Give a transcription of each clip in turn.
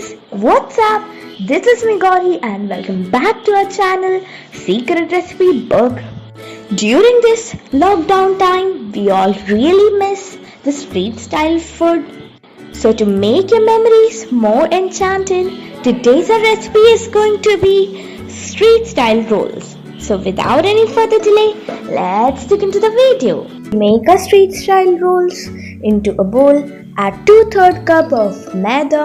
guys, what's up? This is me Gauri and welcome back to our channel Secret Recipe Book. During this lockdown time, we all really miss the street style food. So to make your memories more enchanted, today's our recipe is going to be street style rolls. So without any further delay, let's dig into the video. Make a street style rolls. Into a bowl, add 2/3 cup of maida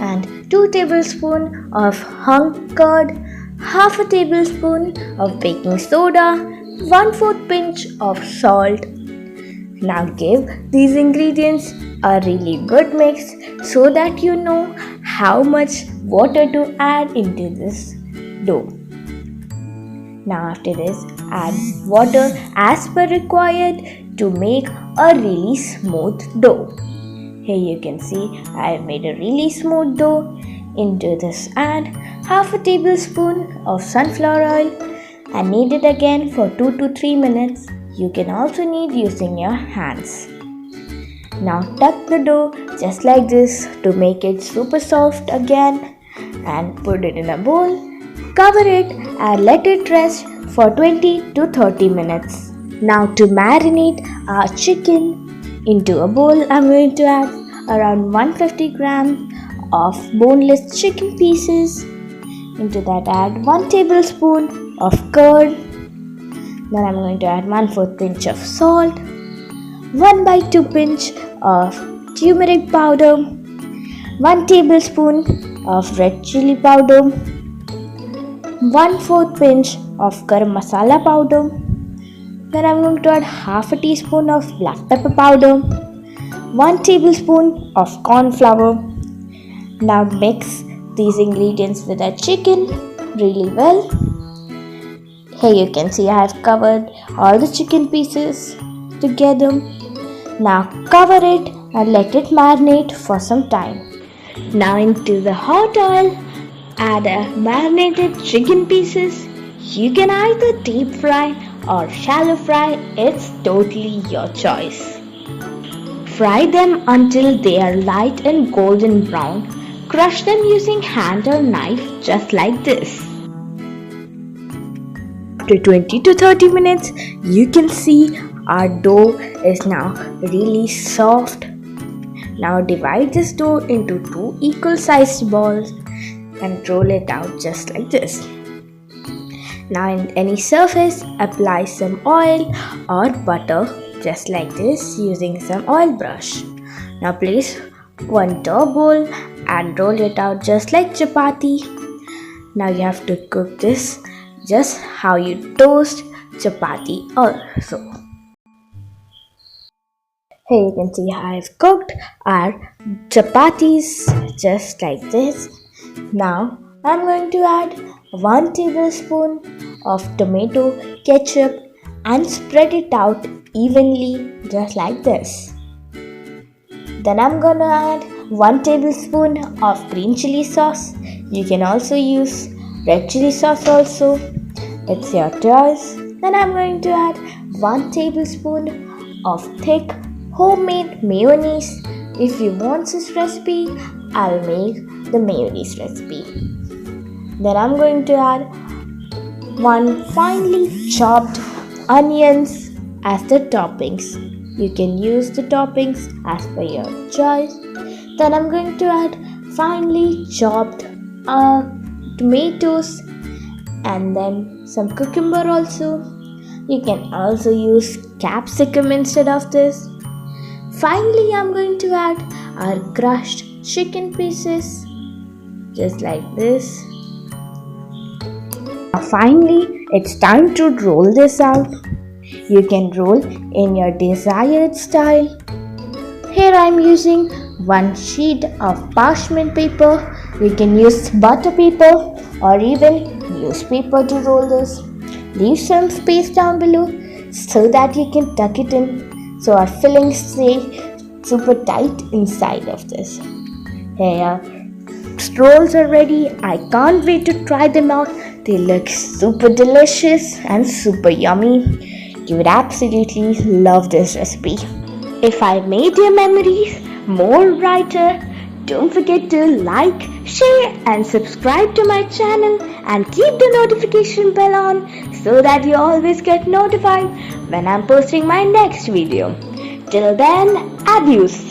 and 2 tablespoons of hung curd, half a tablespoon of baking soda, 1/4 pinch of salt. Now give these ingredients a really good mix so that you know how much water to add into this dough. Now after this, add water as per required to make a really smooth dough. Here you can see I have made a really smooth dough. Into this add half a tablespoon of sunflower oil and knead it again for 2 to 3 minutes. You can also knead using your hands. Now tuck the dough just like this to make it super soft again and put it in a bowl. Cover it and let it rest for 20 to 30 minutes. Now to marinate our chicken, into a bowl I'm going to add around 150 grams of boneless chicken pieces. Into that add 1 tablespoon of curd. Then I'm going to add 1/4 pinch of salt, 1/2 pinch of turmeric powder, 1 tablespoon of red chili powder, 1/4 pinch of garam masala powder. Then I'm going to add half a teaspoon of black pepper powder, 1 tablespoon of cornflour. Now mix these ingredients with our chicken really well. Here you can see I have covered all the chicken pieces together. Now cover it and let it marinate for some time. Now into the hot oil, add a marinated chicken pieces. You can either deep fry or shallow fry, it's totally your choice. Fry them until they are light and golden brown. Crush them using hand or knife just like this. After 20 to 30 minutes, you can see our dough is now really soft. Now divide this dough into 2 equal sized balls and roll it out just like this. Now in any surface, apply some oil or butter just like this using some oil brush. Now place 1 dough bowl and roll it out just like chapati. Now you have to cook this just how you toast chapati also. Here you can see how I've cooked our chapatis just like this. Now I'm going to add 1 tablespoon of tomato ketchup and spread it out evenly just like this. Then I'm gonna add 1 tablespoon of green chili sauce. You can also use red chili sauce also. It's your choice. Then I'm going to add 1 tablespoon of thick homemade mayonnaise. If you want this recipe, I'll make the mayonnaise recipe. Then I'm going to add 1 finely chopped onions as the toppings. You can use the toppings as per your choice. Then I'm going to add finely chopped tomatoes and then some cucumber also. You can also use capsicum instead of this. Finally, I'm going to add our crushed chicken pieces just like this. Finally, it's time to roll this out. You can roll in your desired style. Here I'm using 1 sheet of parchment paper. You can use butter paper or even newspaper to roll this. Leave some space down below so that you can tuck it in so our fillings stay super tight inside of this. Here rolls are ready. I can't wait to try them out. They look super delicious and super yummy. You would absolutely love this recipe. If I made your memories more brighter, Don't forget to like, share and subscribe to my channel and keep the notification bell on so that you always get notified when I'm posting my next video. Till then, adios.